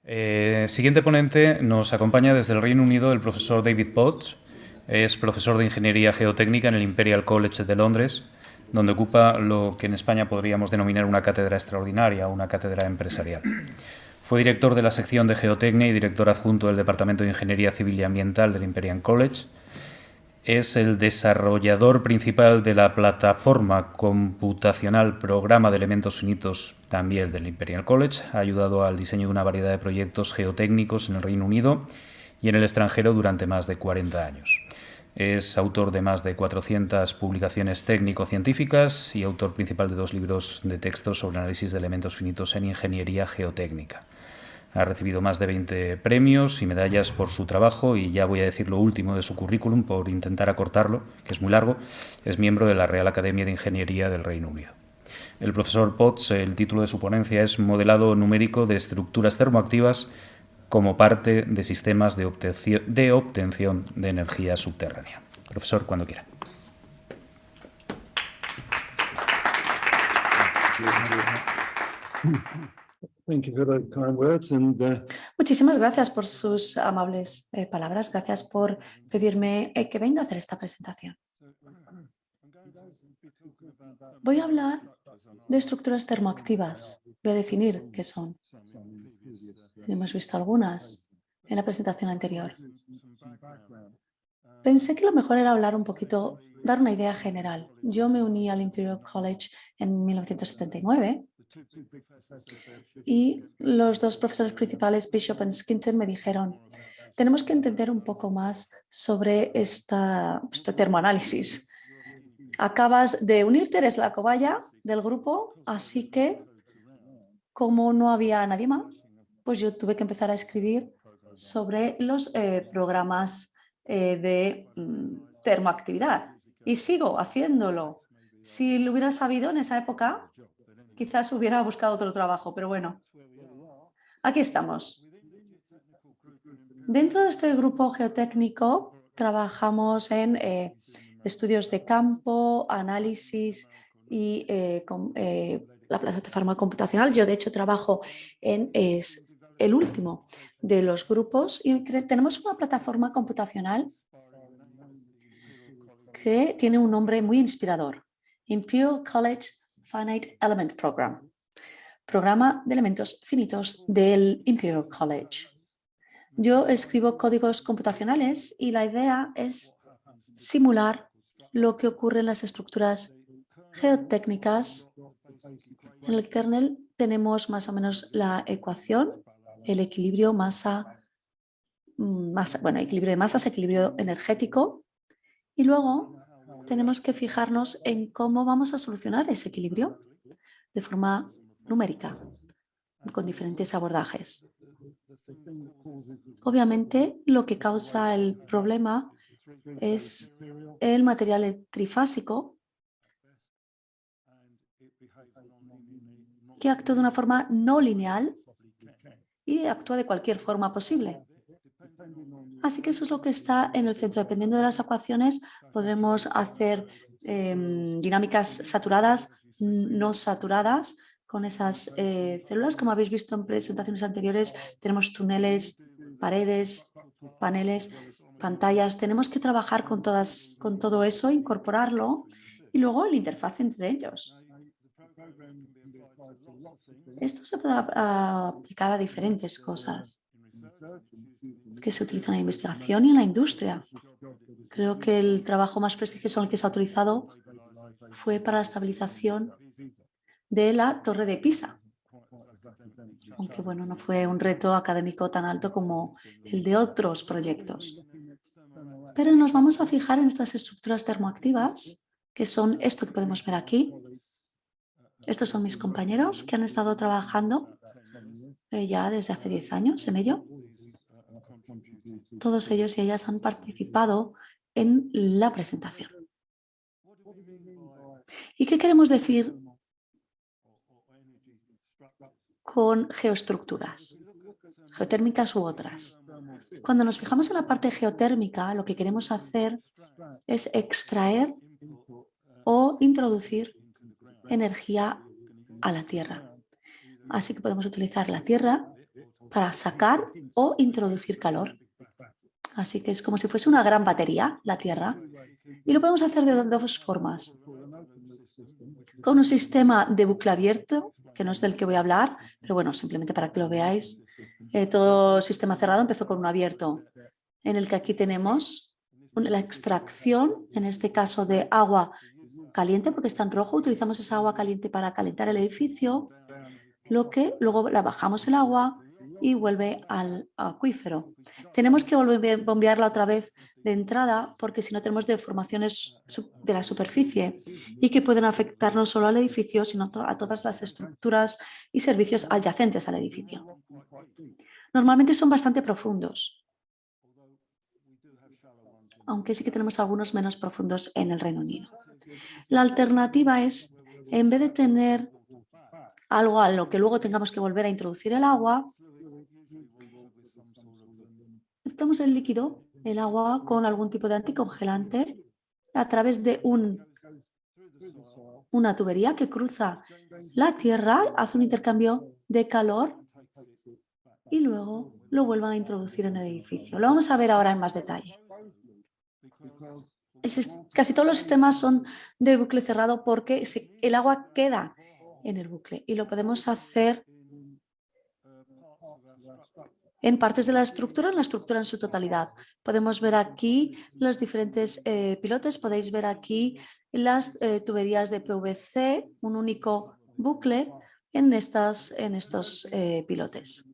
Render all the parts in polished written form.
Siguiente ponente nos acompaña desde el Reino Unido el profesor David Potts. Es profesor de Ingeniería Geotécnica en el Imperial College de Londres, donde ocupa lo que en España podríamos denominar una cátedra extraordinaria o una cátedra empresarial. Fue director de la sección de Geotecnia y director adjunto del Departamento de Ingeniería Civil y Ambiental del Imperial College. Es el desarrollador principal de la plataforma computacional Programa de Elementos Finitos, también del Imperial College. Ha ayudado al diseño de una variedad de proyectos geotécnicos en el Reino Unido y en el extranjero durante más de 40 años. Es autor de más de 400 publicaciones técnico-científicas y autor principal de 2 libros de texto sobre análisis de elementos finitos en ingeniería geotécnica. Ha recibido más de 20 premios y medallas por su trabajo y ya voy a decir lo último de su currículum por intentar acortarlo, que es muy largo. Es miembro de la Real Academia de Ingeniería del Reino Unido. El profesor Potts, el título de su ponencia es Modelado numérico de estructuras termoactivas como parte de sistemas de obtención de energía subterránea. Profesor, cuando quiera. Muchísimas gracias por sus amables palabras. Gracias por pedirme que venga a hacer esta presentación. Voy a hablar de estructuras termoactivas. Voy a definir qué son. Hemos visto algunas en la presentación anterior. Pensé que lo mejor era hablar un poquito, dar una idea general. Yo me uní al Imperial College en 1979 y los 2 profesores principales, Bishop y Skinton, me dijeron: tenemos que entender un poco más sobre este termoanálisis. Acabas de unirte, eres la cobaya del grupo, así que como no había nadie más, pues yo tuve que empezar a escribir sobre los programas de termoactividad y sigo haciéndolo. Si lo hubiera sabido en esa época, quizás hubiera buscado otro trabajo, pero bueno, aquí estamos. Dentro de este grupo geotécnico trabajamos en estudios de campo, análisis y la plataforma computacional. Yo, de hecho, trabajo en el último de los grupos y tenemos una plataforma computacional que tiene un nombre muy inspirador: Imperial College Finite Element Program, programa de elementos finitos del Imperial College. Yo escribo códigos computacionales y la idea es simular lo que ocurre en las estructuras geotécnicas. En el kernel tenemos más o menos la ecuación, el equilibrio equilibrio de masas, equilibrio energético, y luego tenemos que fijarnos en cómo vamos a solucionar ese equilibrio de forma numérica, con diferentes abordajes. Obviamente, lo que causa el problema es el material trifásico, que actúa de una forma no lineal y actúa de cualquier forma posible. Así que eso es lo que está en el centro. Dependiendo de las ecuaciones, podremos hacer dinámicas saturadas, no saturadas, con esas células. Como habéis visto en presentaciones anteriores, tenemos túneles, paredes, paneles, pantallas. Tenemos que trabajar con todo eso, incorporarlo, y luego la interfaz entre ellos. Esto se puede aplicar a diferentes cosas que se utilizan en la investigación y en la industria. Creo que el trabajo más prestigioso en el que se ha utilizado fue para la estabilización de la Torre de Pisa, aunque bueno, no fue un reto académico tan alto como el de otros proyectos. Pero nos vamos a fijar en estas estructuras termoactivas, que son esto que podemos ver aquí. Estos son mis compañeros que han estado trabajando ya desde hace 10 años en ello. Todos ellos y ellas han participado en la presentación. ¿Y qué queremos decir con geoestructuras, geotérmicas u otras? Cuando nos fijamos en la parte geotérmica, lo que queremos hacer es extraer o introducir energía a la Tierra. Así que podemos utilizar la Tierra para sacar o introducir calor. Así que es como si fuese una gran batería, la Tierra. Y lo podemos hacer de dos formas. Con un sistema de bucle abierto, que no es del que voy a hablar, pero bueno, simplemente para que lo veáis. Todo sistema cerrado empezó con un abierto, en el que aquí tenemos la extracción, en este caso de agua caliente, porque está en rojo, utilizamos esa agua caliente para calentar el edificio, lo que luego la bajamos el agua y vuelve al acuífero. Tenemos que bombearla otra vez de entrada porque si no tenemos deformaciones de la superficie y que pueden afectar no solo al edificio, sino a todas las estructuras y servicios adyacentes al edificio. Normalmente son bastante profundos, aunque sí que tenemos algunos menos profundos en el Reino Unido. La alternativa es, en vez de tener algo a lo que luego tengamos que volver a introducir el agua, mezclamos el líquido, el agua, con algún tipo de anticongelante a través de una tubería que cruza la tierra, hace un intercambio de calor y luego lo vuelvan a introducir en el edificio. Lo vamos a ver ahora en más detalle. Casi todos los sistemas son de bucle cerrado porque el agua queda en el bucle y lo podemos hacer en partes de la estructura en su totalidad. Podemos ver aquí los diferentes pilotes, podéis ver aquí las tuberías de PVC, un único bucle en estos pilotes.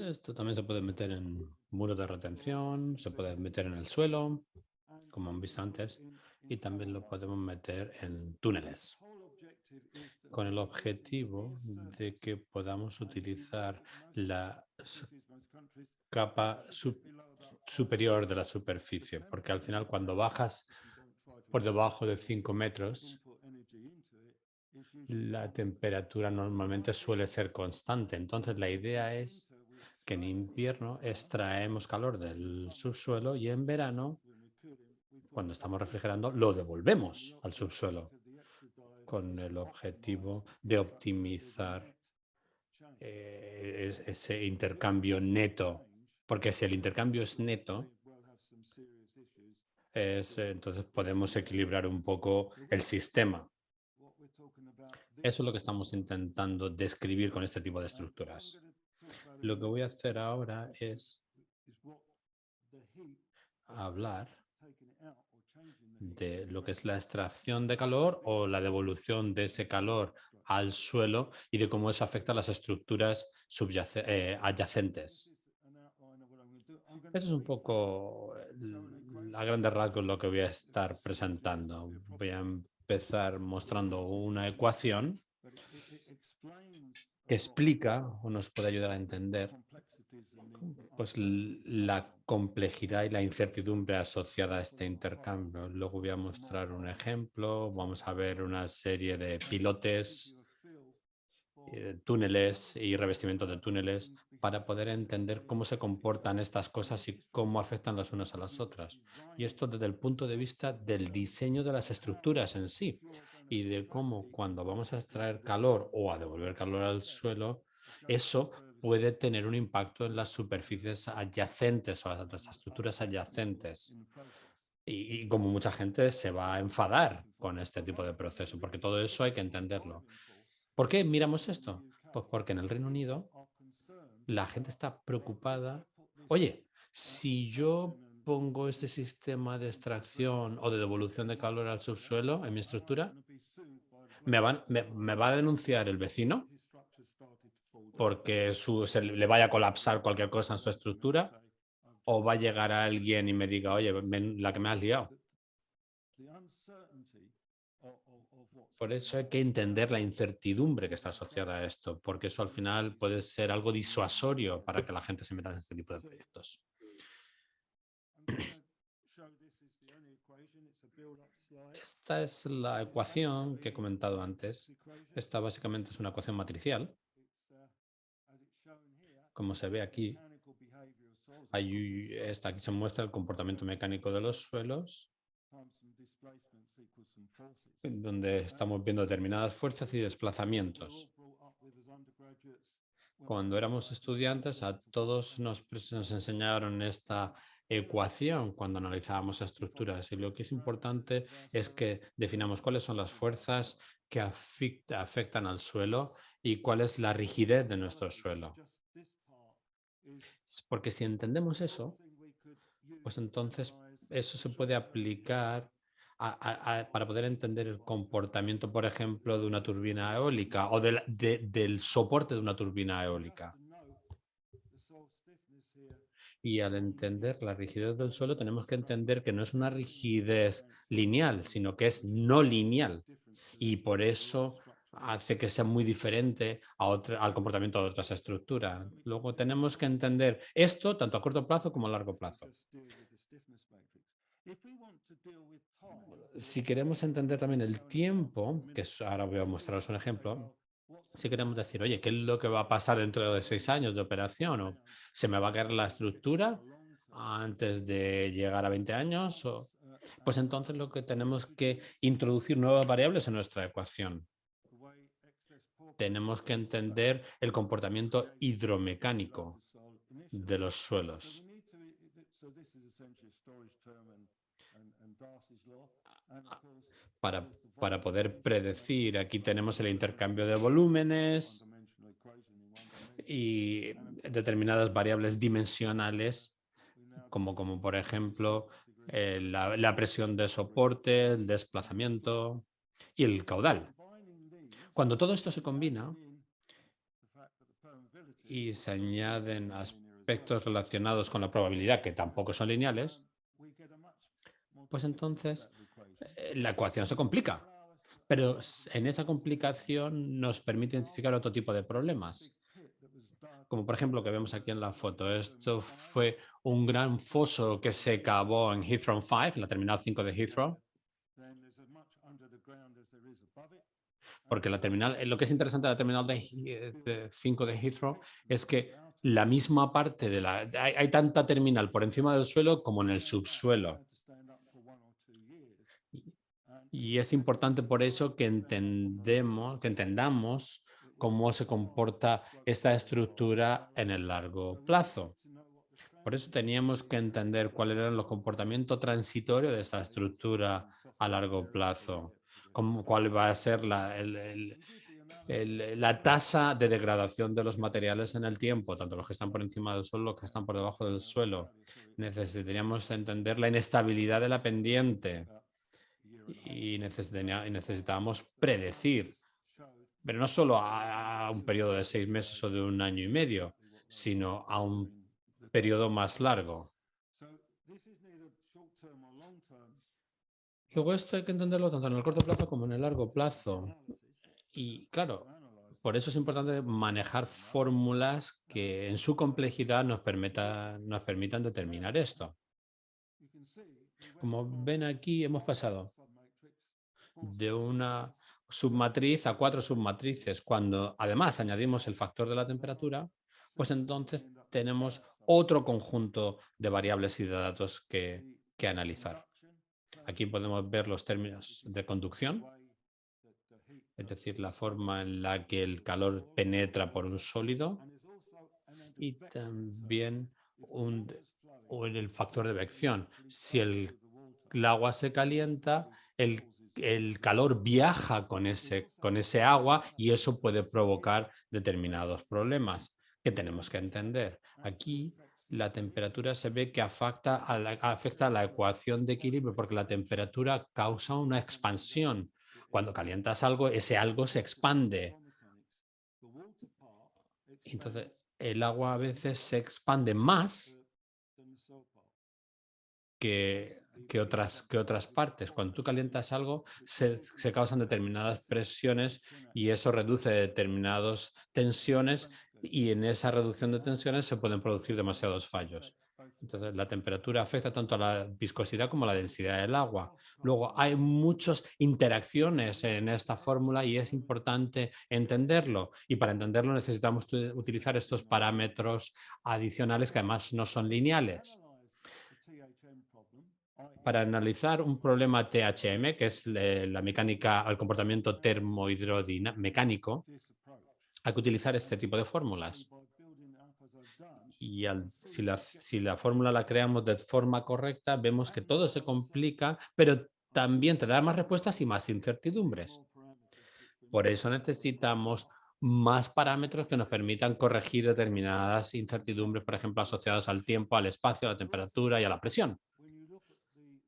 Esto también se puede meter en muros de retención, se puede meter en el suelo, como han visto antes, y también lo podemos meter en túneles, con el objetivo de que podamos utilizar la capa superior de la superficie, porque al final cuando bajas por debajo de 5 metros, la temperatura normalmente suele ser constante. Entonces la idea es que en invierno extraemos calor del subsuelo y en verano, cuando estamos refrigerando, lo devolvemos al subsuelo con el objetivo de optimizar ese intercambio neto. Porque si el intercambio es neto, entonces podemos equilibrar un poco el sistema. Eso es lo que estamos intentando describir con este tipo de estructuras. Lo que voy a hacer ahora es hablar de lo que es la extracción de calor o la devolución de ese calor al suelo y de cómo eso afecta a las estructuras adyacentes. Eso es un poco a grandes rasgos lo que voy a estar presentando. Voy a empezar mostrando una ecuación que explica o nos puede ayudar a entender pues, la complejidad y la incertidumbre asociada a este intercambio. Luego voy a mostrar un ejemplo, vamos a ver una serie de pilotes, túneles y revestimiento de túneles para poder entender cómo se comportan estas cosas y cómo afectan las unas a las otras. Y esto desde el punto de vista del diseño de las estructuras en sí y de cómo cuando vamos a extraer calor o a devolver calor al suelo, eso puede tener un impacto en las superficies adyacentes o las estructuras adyacentes. Y como mucha gente se va a enfadar con este tipo de proceso, porque todo eso hay que entenderlo. ¿Por qué miramos esto? Pues porque en el Reino Unido la gente está preocupada. Oye, si yo pongo este sistema de extracción o de devolución de calor al subsuelo en mi estructura, me va a denunciar el vecino porque le vaya a colapsar cualquier cosa en su estructura, o va a llegar a alguien y me diga, oye, la que me has liado. Por eso hay que entender la incertidumbre que está asociada a esto, porque eso al final puede ser algo disuasorio para que la gente se meta en este tipo de proyectos. Esta es la ecuación que he comentado antes. Esta básicamente es una ecuación matricial. Como se ve aquí, aquí se muestra el comportamiento mecánico de los suelos, donde estamos viendo determinadas fuerzas y desplazamientos. Cuando éramos estudiantes, a todos nos enseñaron esta ecuación cuando analizábamos estructuras. Y lo que es importante es que definamos cuáles son las fuerzas que afectan al suelo y cuál es la rigidez de nuestro suelo. Porque si entendemos eso, pues entonces eso se puede aplicar para poder entender el comportamiento, por ejemplo, de una turbina eólica o del soporte de una turbina eólica. Y al entender la rigidez del suelo, tenemos que entender que no es una rigidez lineal, sino que es no lineal. Y por eso hace que sea muy diferente al comportamiento de otras estructuras. Luego tenemos que entender esto tanto a corto plazo como a largo plazo. Si queremos entender también el tiempo, ahora voy a mostraros un ejemplo, si queremos decir, oye, ¿qué es lo que va a pasar dentro de 6 años de operación? ¿O se me va a caer la estructura antes de llegar a 20 años? Pues entonces lo que tenemos que introducir nuevas variables en nuestra ecuación. Tenemos que entender el comportamiento hidromecánico de los suelos. Para poder predecir, aquí tenemos el intercambio de volúmenes y determinadas variables dimensionales, como por ejemplo la presión de soporte, el desplazamiento y el caudal. Cuando todo esto se combina y se añaden aspectos relacionados con la probabilidad, que tampoco son lineales, pues entonces la ecuación se complica. Pero en esa complicación nos permite identificar otro tipo de problemas, como por ejemplo que vemos aquí en la foto. Esto fue un gran foso que se cavó en Heathrow 5, en la terminal 5 de Heathrow. Porque la terminal, lo que es interesante de la terminal de 5 de Heathrow es que la misma parte de hay tanta terminal por encima del suelo como en el subsuelo. Y es importante por eso que entendamos cómo se comporta esta estructura en el largo plazo. Por eso teníamos que entender cuáles eran los comportamientos transitorios de esta estructura a largo plazo, cuál va a ser la tasa de degradación de los materiales en el tiempo, tanto los que están por encima del suelo como los que están por debajo del suelo. Necesitaríamos entender la inestabilidad de la pendiente y necesitábamos predecir, pero no solo a un periodo de 6 meses o de 1 año y medio, sino a un periodo más largo. Luego esto hay que entenderlo tanto en el corto plazo como en el largo plazo. Y claro, por eso es importante manejar fórmulas que en su complejidad nos permitan determinar esto. Como ven aquí, hemos pasado de una submatriz a 4 submatrices. Cuando además añadimos el factor de la temperatura, pues entonces tenemos otro conjunto de variables y de datos que analizar. Aquí podemos ver los términos de conducción, es decir, la forma en la que el calor penetra por un sólido, y también el factor de vección. Si el agua se calienta, el calor viaja con ese agua y eso puede provocar determinados problemas que tenemos que entender. Aquí la temperatura se ve que afecta a la ecuación de equilibrio porque la temperatura causa una expansión. Cuando calientas algo, ese algo se expande. Entonces, el agua a veces se expande más que otras partes. Cuando tú calientas algo, se causan determinadas presiones y eso reduce determinadas tensiones y en esa reducción de tensiones se pueden producir demasiados fallos. Entonces, la temperatura afecta tanto a la viscosidad como a la densidad del agua. Luego, hay muchas interacciones en esta fórmula y es importante entenderlo. Y para entenderlo necesitamos utilizar estos parámetros adicionales que además no son lineales. Para analizar un problema THM, que es la mecánica, el comportamiento termohidrodinamicano, Hay que utilizar este tipo de fórmulas. Y si la fórmula la creamos de forma correcta, vemos que todo se complica, pero también te da más respuestas y más incertidumbres. Por eso necesitamos más parámetros que nos permitan corregir determinadas incertidumbres, por ejemplo, asociadas al tiempo, al espacio, a la temperatura y a la presión.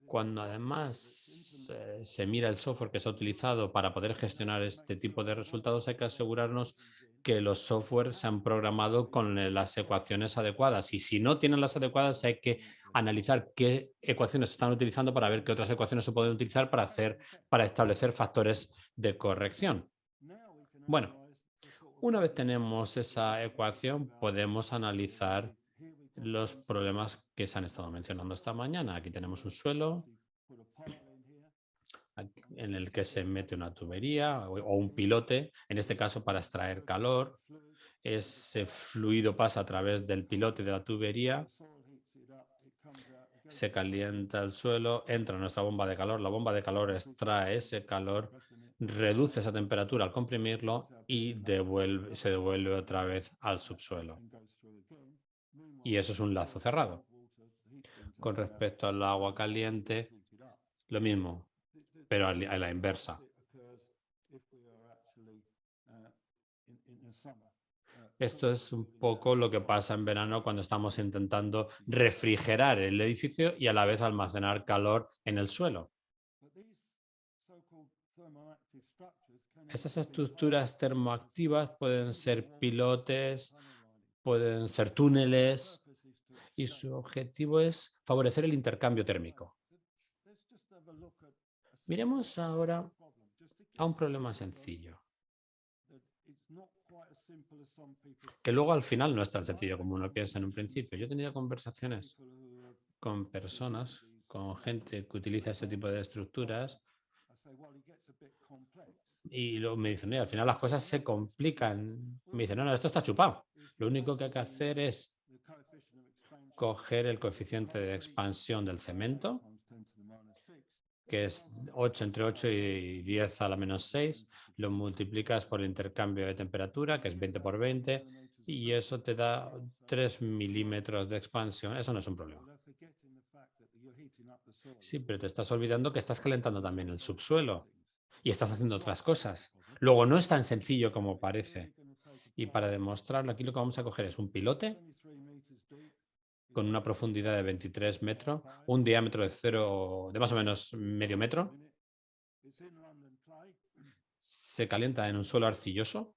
Cuando además se mira el software que se ha utilizado para poder gestionar este tipo de resultados, hay que asegurarnos que los softwares se han programado con las ecuaciones adecuadas. Y si no tienen las adecuadas, hay que analizar qué ecuaciones se están utilizando para ver qué otras ecuaciones se pueden utilizar para establecer factores de corrección. Bueno, una vez tenemos esa ecuación, podemos analizar los problemas que se han estado mencionando esta mañana. Aquí tenemos un suelo en el que se mete una tubería o un pilote, en este caso para extraer calor. Ese fluido pasa a través del pilote de la tubería, se calienta el suelo, entra a nuestra bomba de calor, la bomba de calor extrae ese calor, reduce esa temperatura al comprimirlo y se devuelve otra vez al subsuelo. Y eso es un lazo cerrado. Con respecto al agua caliente, lo mismo, pero a la inversa. Esto es un poco lo que pasa en verano cuando estamos intentando refrigerar el edificio y a la vez almacenar calor en el suelo. Esas estructuras termoactivas pueden ser pilotes, pueden ser túneles y su objetivo es favorecer el intercambio térmico. Miremos ahora a un problema sencillo, que luego al final no es tan sencillo como uno piensa en un principio. Yo he tenido conversaciones con personas, con gente que utiliza este tipo de estructuras y luego me dicen, al final las cosas se complican. Me dicen, no, esto está chupado. Lo único que hay que hacer es coger el coeficiente de expansión del cemento, que es 8 entre 8 y 10 a la menos 6, lo multiplicas por el intercambio de temperatura, que es 20 por 20, y eso te da 3 milímetros de expansión. Eso no es un problema. Sí, pero te estás olvidando que estás calentando también el subsuelo y estás haciendo otras cosas. Luego, no es tan sencillo como parece. Y para demostrarlo, aquí lo que vamos a coger es un pilote con una profundidad de 23 metros, un diámetro de más o menos medio metro. Se calienta en un suelo arcilloso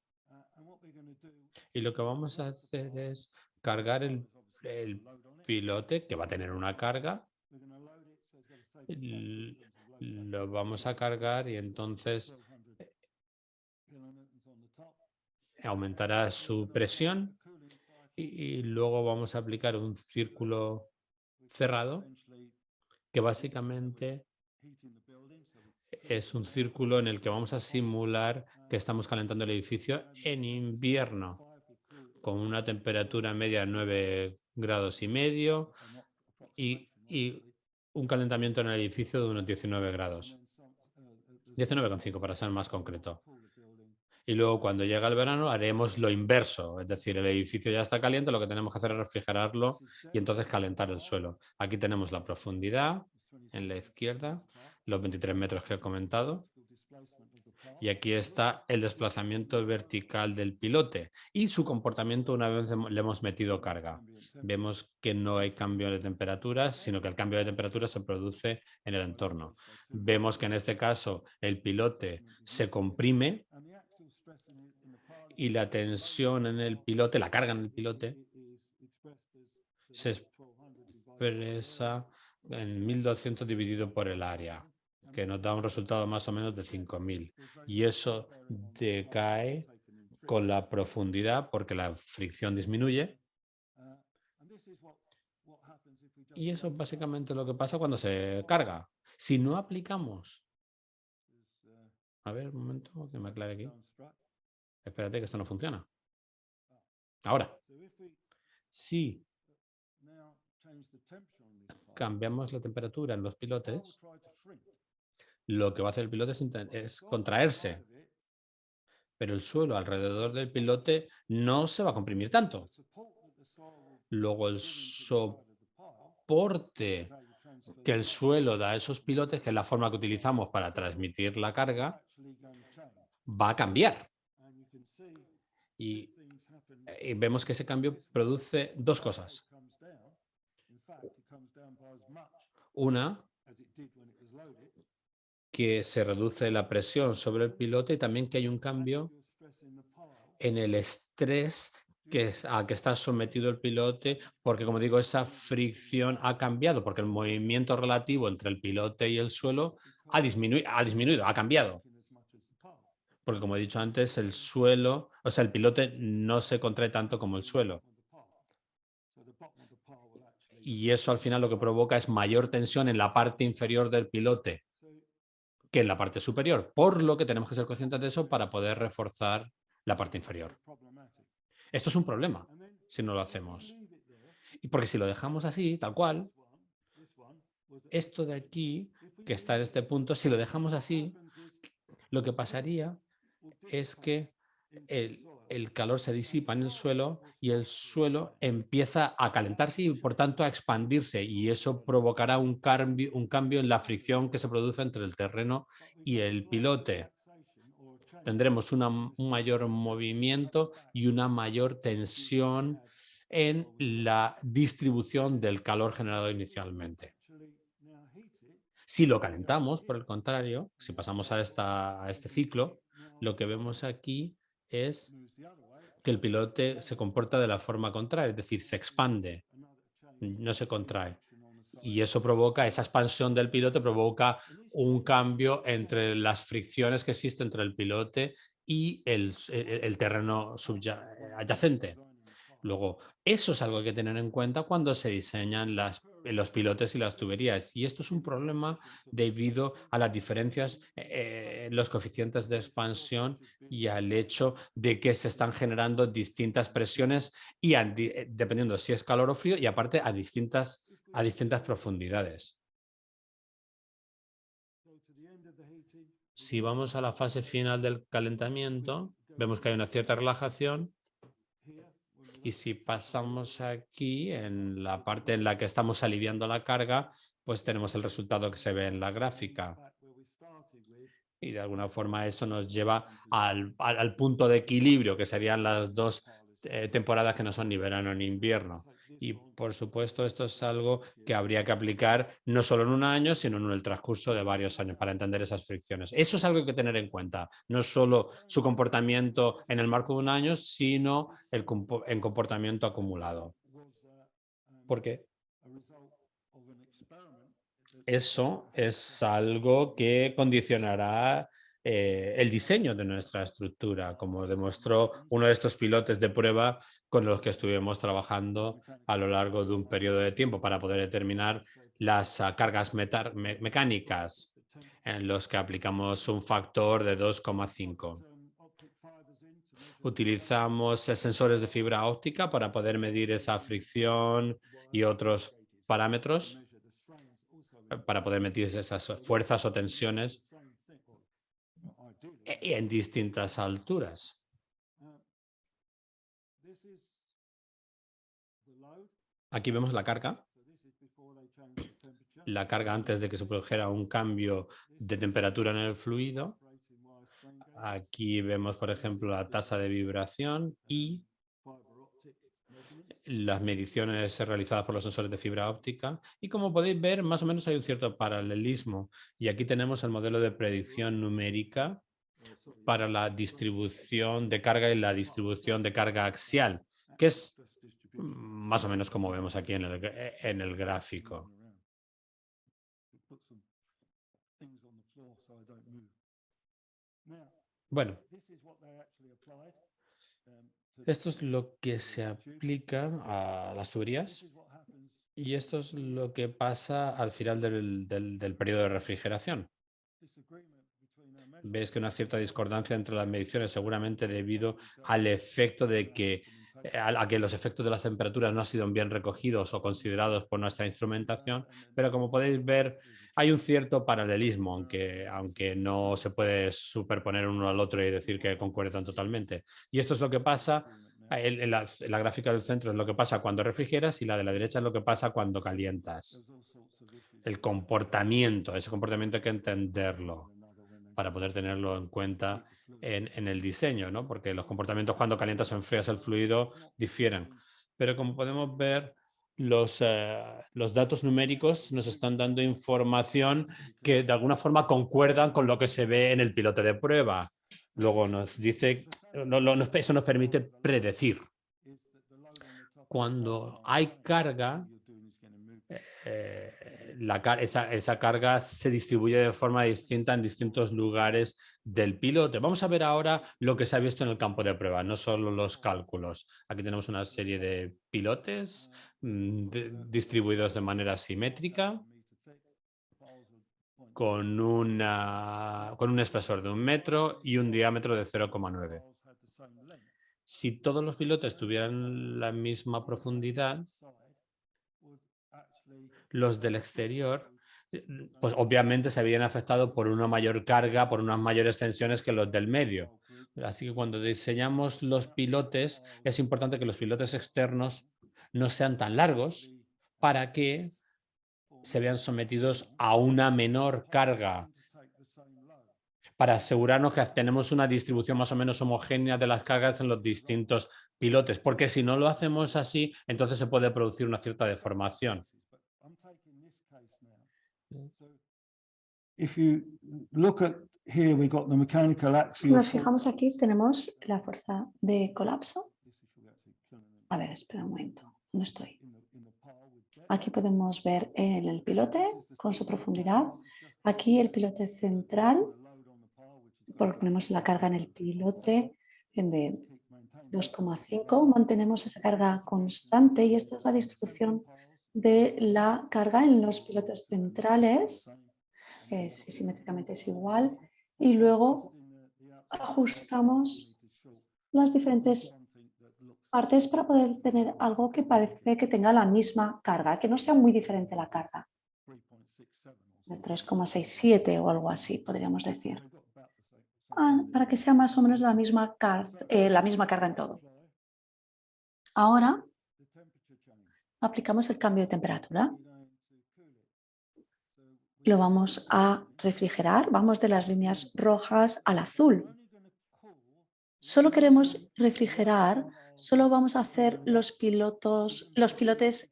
y lo que vamos a hacer es cargar el pilote, que va a tener una carga. Lo vamos a cargar y entonces aumentará su presión y luego vamos a aplicar un círculo cerrado que básicamente es un círculo en el que vamos a simular que estamos calentando el edificio en invierno con una temperatura media de 9 grados y medio y un calentamiento en el edificio de unos 19 grados. 19,5 para ser más concreto. Y luego cuando llega el verano haremos lo inverso, es decir, el edificio ya está caliente, lo que tenemos que hacer es refrigerarlo y entonces calentar el suelo. Aquí tenemos la profundidad en la izquierda, los 23 metros que he comentado. Y aquí está el desplazamiento vertical del pilote y su comportamiento una vez le hemos metido carga. Vemos que no hay cambio de temperatura, sino que el cambio de temperatura se produce en el entorno. Vemos que en este caso el pilote se comprime y la tensión en el pilote, la carga en el pilote, se expresa en 1200 dividido por el área, que nos da un resultado más o menos de 5000. Y eso decae con la profundidad porque la fricción disminuye. Y eso es básicamente lo que pasa cuando se carga. Si no aplicamos... A ver, un momento, que me aclare aquí. Espérate, que esto no funciona. Ahora, si cambiamos la temperatura en los pilotes, lo que va a hacer el pilote es contraerse. pero el suelo alrededor del pilote no se va a comprimir tanto. Luego el soporte que el suelo da a esos pilotes, que es la forma que utilizamos para transmitir la carga, va a cambiar. Y, y vemos que ese cambio produce dos cosas. Una, que se reduce la presión sobre el pilote y también que hay un cambio en el estrés al que está sometido el pilote, porque como digo, esa fricción ha cambiado, porque el movimiento relativo entre el pilote y el suelo ha disminuido, ha cambiado. Porque como he dicho antes, el suelo, o sea, el pilote no se contrae tanto como el suelo. Y eso al final lo que provoca es mayor tensión en la parte inferior del pilote que en la parte superior, por lo que tenemos que ser conscientes de eso para poder reforzar la parte inferior. Esto es un problema si no lo hacemos. Y porque si lo dejamos así, tal cual, esto de aquí, que está en este punto, si lo dejamos así, lo que pasaría es que el calor se disipa en el suelo y el suelo empieza a calentarse y por tanto a expandirse, y eso provocará un cambio en la fricción que se produce entre el terreno y el pilote. Tendremos un mayor movimiento y una mayor tensión en la distribución del calor generado inicialmente. Si lo calentamos, por el contrario, si pasamos a este ciclo, lo que vemos aquí es que el pilote se comporta de la forma contraria, es decir, se expande, no se contrae. Y eso provoca, esa expansión del pilote provoca un cambio entre las fricciones que existen entre el pilote y el terreno adyacente. Luego, eso es algo que hay que tener en cuenta cuando se diseñan los pilotes y las tuberías. Y esto es un problema debido a las diferencias en los coeficientes de expansión y al hecho de que se están generando distintas presiones y dependiendo si es calor o frío, y aparte a distintas profundidades. Si vamos a la fase final del calentamiento, vemos que hay una cierta relajación. Y si pasamos aquí en la parte en la que estamos aliviando la carga, pues tenemos el resultado que se ve en la gráfica. Y de alguna forma eso nos lleva al punto de equilibrio, que serían las dos temporadas que no son ni verano ni invierno. Y por supuesto esto es algo que habría que aplicar no solo en un año, sino en el transcurso de varios años para entender esas fricciones. Eso es algo que hay que tener en cuenta, no solo su comportamiento en el marco de un año, sino en comportamiento acumulado. Porque eso es algo que condicionará el diseño de nuestra estructura, como demostró uno de estos pilotes de prueba con los que estuvimos trabajando a lo largo de un periodo de tiempo para poder determinar las cargas mecánicas en los que aplicamos un factor de 2,5. Utilizamos sensores de fibra óptica para poder medir esa fricción y otros parámetros para poder medir esas fuerzas o tensiones en distintas alturas. Aquí vemos la carga antes de que se produjera un cambio de temperatura en el fluido. Aquí vemos, por ejemplo, la tasa de vibración y las mediciones realizadas por los sensores de fibra óptica. Y como podéis ver, más o menos hay un cierto paralelismo. Y aquí tenemos el modelo de predicción numérica para la distribución de carga y la distribución de carga axial, que es más o menos como vemos aquí en el gráfico. Bueno, esto es lo que se aplica a las tuberías y esto es lo que pasa al final del periodo de refrigeración. Ves que una cierta discordancia entre las mediciones, seguramente debido al efecto de que a que los efectos de las temperaturas no han sido bien recogidos o considerados por nuestra instrumentación, pero como podéis ver, hay un cierto paralelismo, aunque no se puede superponer uno al otro y decir que concuerdan totalmente. Y esto es lo que pasa, la gráfica del centro es lo que pasa cuando refrigeras y la de la derecha es lo que pasa cuando calientas. El comportamiento, ese comportamiento hay que entenderlo para poder tenerlo en cuenta en el diseño, ¿no? Porque los comportamientos cuando calientas o enfrías el fluido difieren. Pero como podemos ver, los datos numéricos nos están dando información que de alguna forma concuerdan con lo que se ve en el piloto de prueba. Luego nos dice, eso nos permite predecir. Cuando hay carga, esa carga se distribuye de forma distinta en distintos lugares del piloto. Vamos a ver ahora lo que se ha visto en el campo de prueba, no solo los cálculos. Aquí tenemos una serie de pilotes distribuidos de manera simétrica con un espesor de 1 metro y un diámetro de 0,9. Si todos los pilotes tuvieran la misma profundidad, los del exterior, pues obviamente se habían afectado por una mayor carga, por unas mayores tensiones que los del medio. Así que cuando diseñamos los pilotes, es importante que los pilotes externos no sean tan largos para que se vean sometidos a una menor carga, para asegurarnos que tenemos una distribución más o menos homogénea de las cargas en los distintos pilotes, porque si no lo hacemos así, entonces se puede producir una cierta deformación. Si nos fijamos aquí, tenemos la fuerza de colapso. A ver, espera un momento. ¿Dónde estoy? Aquí podemos ver el pilote con su profundidad. Aquí el pilote central, ponemos la carga en el pilote de 2,5, mantenemos esa carga constante y esta es la distribución de la carga en los pilotes centrales. Simétricamente es igual. Y luego ajustamos las diferentes partes para poder tener algo que parece que tenga la misma carga, que no sea muy diferente la carga. De 3,67 o algo así, podríamos decir. Para que sea más o menos la misma carga en todo. Ahora aplicamos el cambio de temperatura. Lo vamos a refrigerar, vamos de las líneas rojas al azul. Solo queremos refrigerar, solo vamos a hacer los pilotes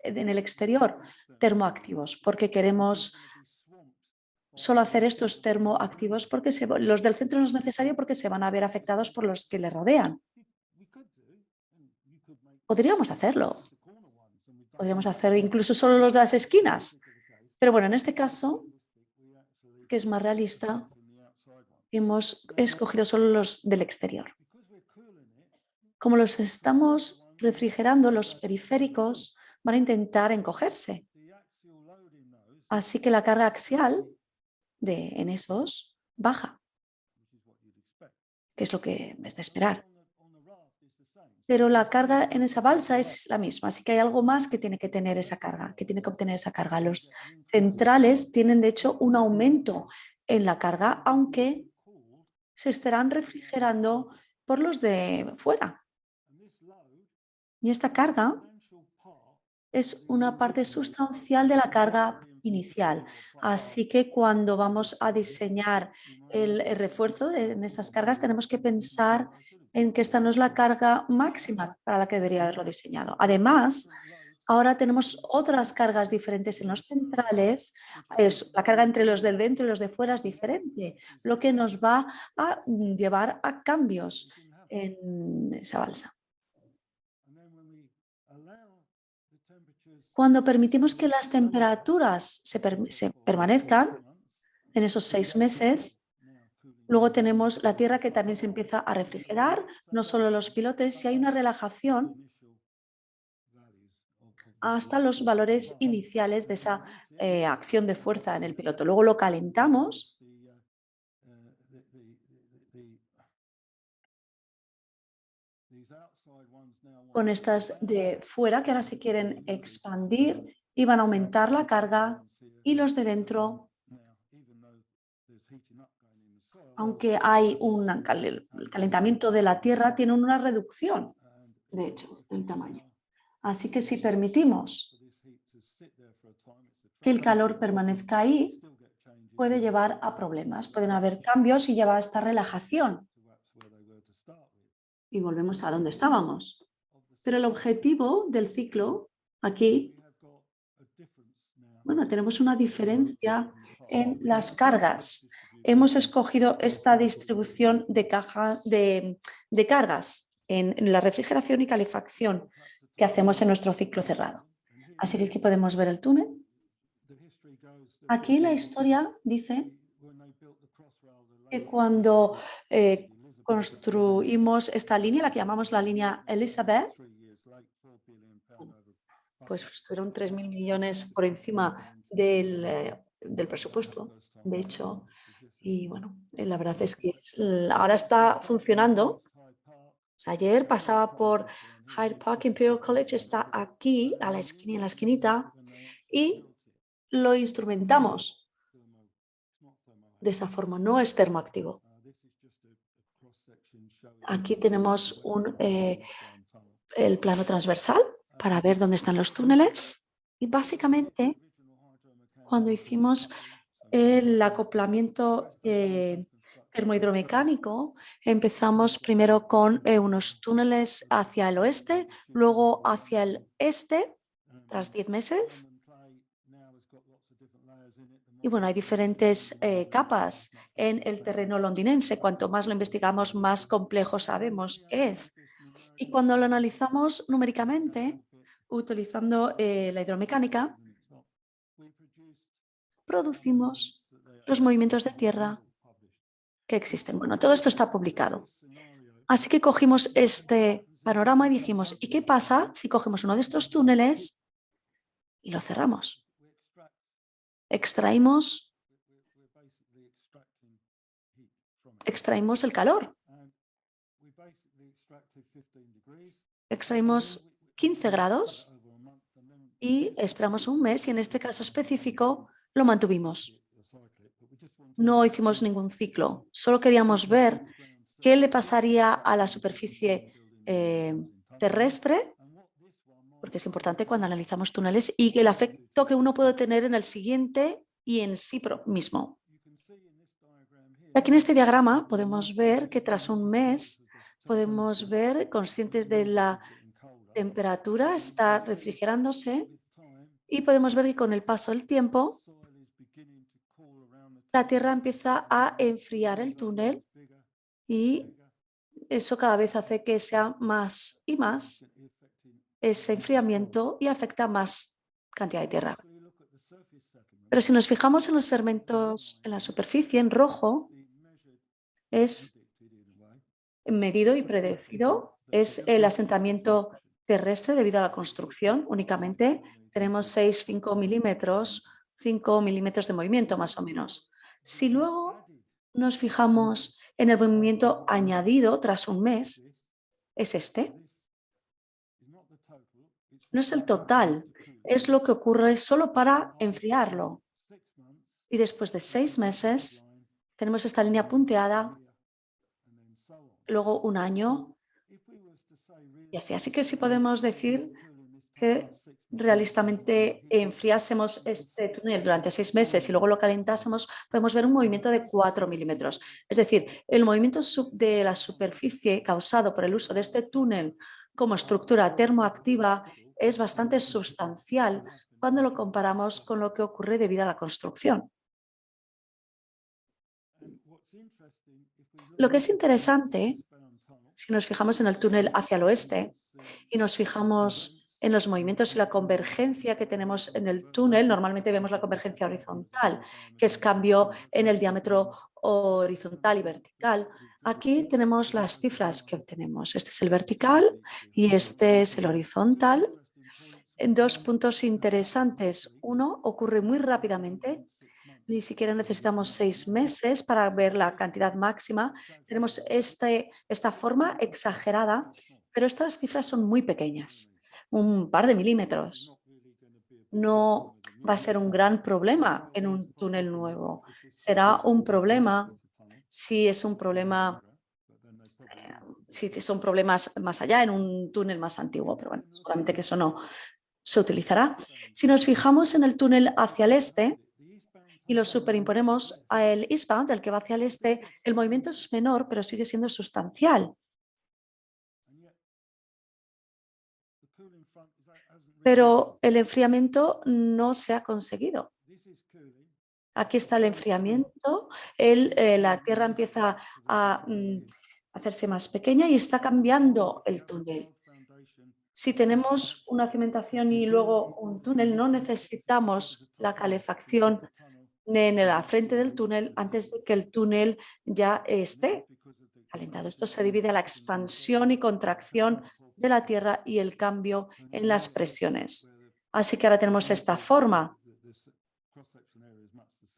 en el exterior termoactivos, porque queremos solo hacer estos termoactivos porque los del centro no es necesario porque se van a ver afectados por los que le rodean. Podríamos hacerlo. Podríamos hacer incluso solo los de las esquinas. Pero bueno, en este caso, que es más realista, hemos escogido solo los del exterior. Como los estamos refrigerando, los periféricos van a intentar encogerse. Así que la carga axial en esos baja, que es lo que es de esperar. Pero la carga en esa balsa es la misma, así que hay algo más que tiene que tener esa carga, que tiene que obtener esa carga. Los centrales tienen, de hecho, un aumento en la carga, aunque se estarán refrigerando por los de fuera. Y esta carga es una parte sustancial de la carga inicial. Así que cuando vamos a diseñar el refuerzo en estas cargas, tenemos que pensar en que esta no es la carga máxima para la que debería haberlo diseñado. Además, ahora tenemos otras cargas diferentes en los centrales. La carga entre los del dentro y los de fuera es diferente, lo que nos va a llevar a cambios en esa balsa. Cuando permitimos que las temperaturas se permanezcan en esos 6 meses, luego tenemos la Tierra que también se empieza a refrigerar, no solo los pilotes, si hay una relajación hasta los valores iniciales de esa acción de fuerza en el piloto. Luego lo calentamos con estas de fuera que ahora se quieren expandir y van a aumentar la carga, y los de dentro, aunque hay el calentamiento de la Tierra, tienen una reducción, de hecho, del tamaño. Así que si permitimos que el calor permanezca ahí, puede llevar a problemas. Pueden haber cambios y llevar a esta relajación. Y volvemos a donde estábamos. Pero el objetivo del ciclo aquí, bueno, tenemos una diferencia en las cargas. Hemos escogido esta distribución de cargas en la refrigeración y calefacción que hacemos en nuestro ciclo cerrado. Así que aquí podemos ver el túnel. Aquí la historia dice que cuando construimos esta línea, la que llamamos la línea Elizabeth, pues estuvieron 3.000 millones por encima del presupuesto, de hecho. Y bueno, la verdad es que ahora está funcionando. Ayer pasaba por Hyde Park Imperial College, está aquí a la esquina, en la esquinita, y lo instrumentamos de esa forma, no es termoactivo. Aquí tenemos el plano transversal para ver dónde están los túneles, y básicamente cuando hicimos el acoplamiento termohidromecánico, empezamos primero con unos túneles hacia el oeste, luego hacia el este, tras 10 meses. Y bueno, hay diferentes capas en el terreno londinense. Cuanto más lo investigamos, más complejo sabemos que es. Y cuando lo analizamos numéricamente, utilizando la hidromecánica, producimos los movimientos de tierra que existen. Bueno, todo esto está publicado. Así que cogimos este panorama y dijimos, ¿y qué pasa si cogemos uno de estos túneles y lo cerramos? Extraímos el calor. Extraímos 15 grados y esperamos un mes, y en este caso específico lo mantuvimos. No hicimos ningún ciclo, solo queríamos ver qué le pasaría a la superficie terrestre, porque es importante cuando analizamos túneles, y el efecto que uno puede tener en el siguiente y en sí mismo. Aquí en este diagrama podemos ver que tras un mes podemos ver, conscientes de la temperatura, está refrigerándose, y podemos ver que con el paso del tiempo la Tierra empieza a enfriar el túnel, y eso cada vez hace que sea más y más ese enfriamiento y afecta más cantidad de tierra. Pero si nos fijamos en los segmentos en la superficie, en rojo, es medido y predecido, es el asentamiento terrestre debido a la construcción. Únicamente tenemos 5 milímetros de movimiento más o menos. Si luego nos fijamos en el movimiento añadido tras un mes, es este. No es el total, es lo que ocurre solo para enfriarlo. Y después de 6 meses tenemos esta línea punteada, luego un año, y así. Así que sí podemos decir que realistamente enfriásemos este túnel durante 6 meses y luego lo calentásemos, podemos ver un movimiento de 4 milímetros. Es decir, el movimiento de la superficie causado por el uso de este túnel como estructura termoactiva es bastante sustancial cuando lo comparamos con lo que ocurre debido a la construcción. Lo que es interesante, si nos fijamos en el túnel hacia el oeste y nos fijamos en los movimientos y la convergencia que tenemos en el túnel, normalmente vemos la convergencia horizontal, que es cambio en el diámetro horizontal y vertical. Aquí tenemos las cifras que obtenemos. Este es el vertical y este es el horizontal. En 2 puntos interesantes. Uno, ocurre muy rápidamente. Ni siquiera necesitamos 6 meses para ver la cantidad máxima. Tenemos esta forma exagerada, pero estas cifras son muy pequeñas, un par de milímetros. No va a ser un gran problema en un túnel nuevo. Será un problema si es un problema, si son problemas más allá en un túnel más antiguo, pero bueno, seguramente que eso no se utilizará. Si nos fijamos en el túnel hacia el este y lo superimponemos al eastbound, el que va hacia el este, el movimiento es menor, pero sigue siendo sustancial. Pero el enfriamiento no se ha conseguido. Aquí está el enfriamiento, la Tierra empieza a hacerse más pequeña y está cambiando el túnel. Si tenemos una cimentación y luego un túnel, no necesitamos la calefacción en la frente del túnel antes de que el túnel ya esté calentado. Esto se divide a la expansión y contracción de la Tierra y el cambio en las presiones. Así que ahora tenemos esta forma.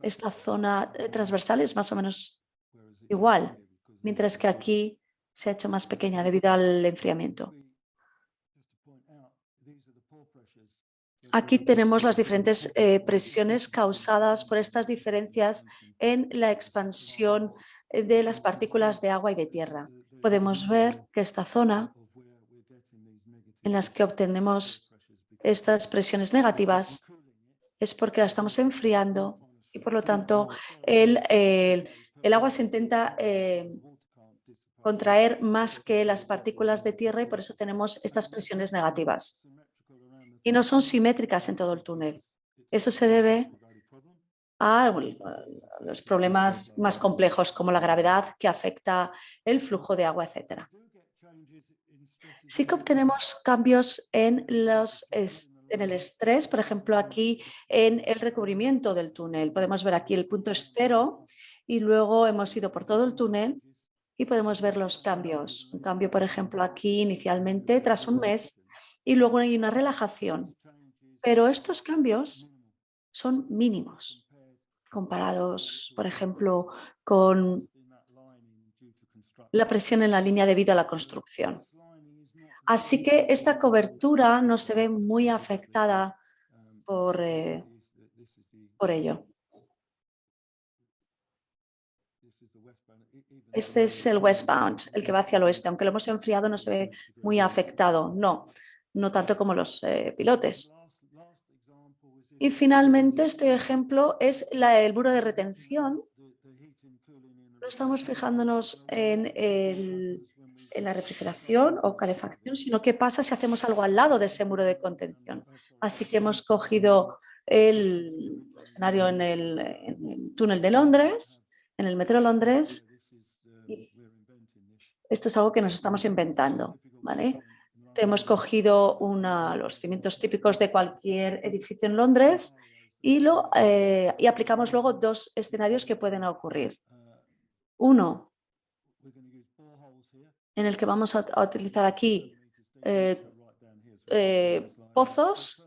Esta zona transversal es más o menos igual, mientras que aquí se ha hecho más pequeña debido al enfriamiento. Aquí tenemos las diferentes presiones causadas por estas diferencias en la expansión de las partículas de agua y de tierra. Podemos ver que esta zona en las que obtenemos estas presiones negativas es porque la estamos enfriando y por lo tanto el agua se intenta contraer más que las partículas de tierra y por eso tenemos estas presiones negativas. Y no son simétricas en todo el túnel. Eso se debe a los problemas más complejos como la gravedad que afecta el flujo de agua, etc. Sí que obtenemos cambios en el estrés, por ejemplo, aquí en el recubrimiento del túnel. Podemos ver aquí el punto es 0 y luego hemos ido por todo el túnel y podemos ver los cambios. Un cambio, por ejemplo, aquí inicialmente tras un mes y luego hay una relajación. Pero estos cambios son mínimos comparados, por ejemplo, con la presión en la línea debido a la construcción. Así que esta cobertura no se ve muy afectada por ello. Este es el westbound, el que va hacia el oeste. Aunque lo hemos enfriado, no se ve muy afectado. No tanto como los pilotes. Y finalmente, este ejemplo es el muro de retención. No estamos fijándonos en la refrigeración o calefacción, sino qué pasa si hacemos algo al lado de ese muro de contención. Así que hemos cogido el escenario en el túnel de Londres, en el metro de Londres. Esto es algo que nos estamos inventando, ¿vale? Hemos cogido los cimientos típicos de cualquier edificio en Londres y aplicamos luego dos escenarios que pueden ocurrir. Uno, en el que vamos a utilizar aquí pozos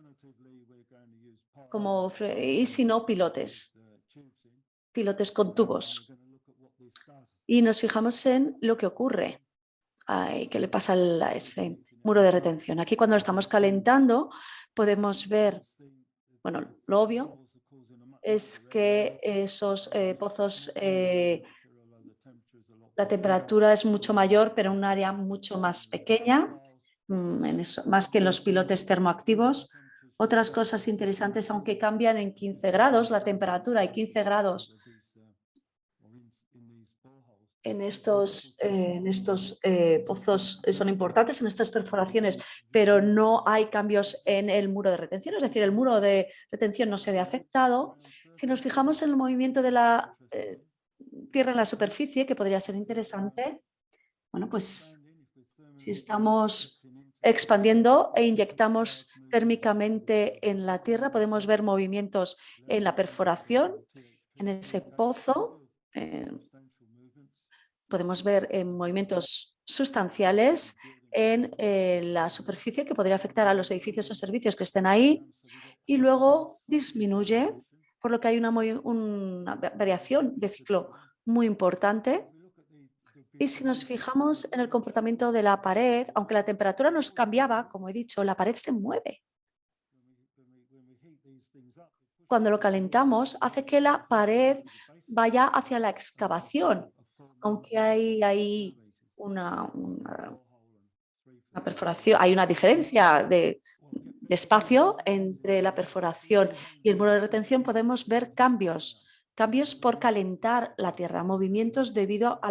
y si no, pilotes con tubos. Y nos fijamos en lo que ocurre, qué le pasa a ese muro de retención. Aquí cuando lo estamos calentando podemos ver, bueno, lo obvio es que esos pozos, la temperatura es mucho mayor, pero en un área mucho más pequeña, más que en los pilotes termoactivos. Otras cosas interesantes, aunque cambian en 15 grados la temperatura y 15 grados en estos pozos son importantes, en estas perforaciones, pero no hay cambios en el muro de retención, es decir, el muro de retención no se ve afectado. Si nos fijamos en el movimiento de la tierra en la superficie, que podría ser interesante, bueno, pues si estamos expandiendo e inyectamos térmicamente en la tierra, podemos ver movimientos en la perforación, en ese pozo. Podemos ver movimientos sustanciales en la superficie que podría afectar a los edificios o servicios que estén ahí y luego disminuye, por lo que hay una variación de ciclo muy importante. Y si nos fijamos en el comportamiento de la pared, aunque la temperatura nos cambiaba, como he dicho, la pared se mueve. Cuando lo calentamos, hace que la pared vaya hacia la excavación, aunque hay ahí una perforación, hay una diferencia de espacio entre la perforación y el muro de retención, podemos ver cambios por calentar la tierra, movimientos debido a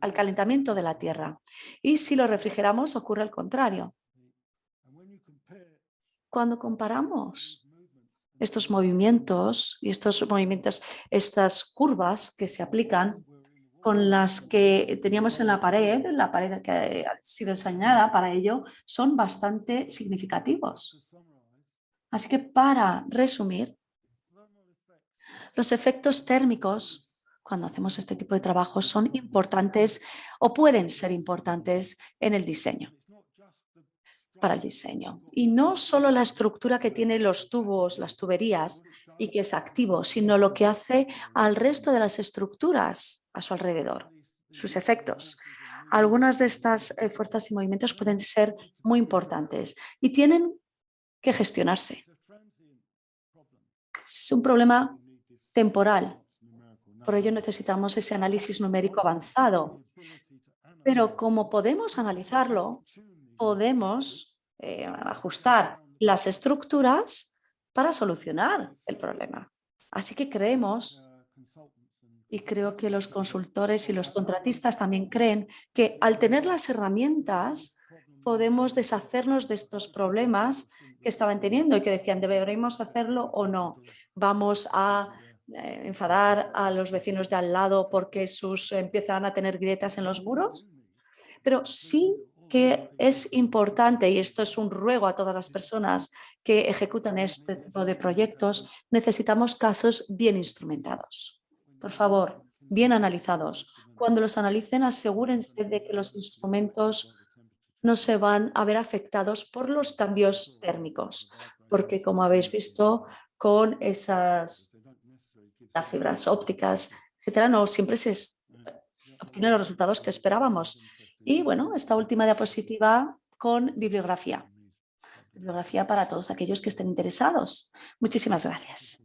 al calentamiento de la tierra. Y si lo refrigeramos, ocurre el contrario. Cuando comparamos estos movimientos y estas curvas que se aplican con las que teníamos en la pared que ha sido diseñada para ello, son bastante significativos. Así que para resumir, los efectos térmicos, cuando hacemos este tipo de trabajo, son importantes o pueden ser importantes en el diseño, para el diseño. Y no solo la estructura que tiene los tubos, las tuberías y que es activo, sino lo que hace al resto de las estructuras a su alrededor, sus efectos. Algunas de estas fuerzas y movimientos pueden ser muy importantes y tienen que gestionarse. Es un problema temporal. Por ello necesitamos ese análisis numérico avanzado. Pero como podemos analizarlo, podemos ajustar las estructuras para solucionar el problema. Así que creemos, y creo que los consultores y los contratistas también creen, que al tener las herramientas podemos deshacernos de estos problemas que estaban teniendo y que decían, ¿deberíamos hacerlo o no? Vamos a enfadar a los vecinos de al lado porque empiezan a tener grietas en los muros. Pero sí que es importante, y esto es un ruego a todas las personas que ejecutan este tipo de proyectos, necesitamos casos bien instrumentados. Por favor, bien analizados. Cuando los analicen, asegúrense de que los instrumentos no se van a ver afectados por los cambios térmicos, porque como habéis visto, con las fibras ópticas, etcétera, no siempre se obtienen los resultados que esperábamos. Y bueno, esta última diapositiva con bibliografía. Bibliografía para todos aquellos que estén interesados. Muchísimas gracias.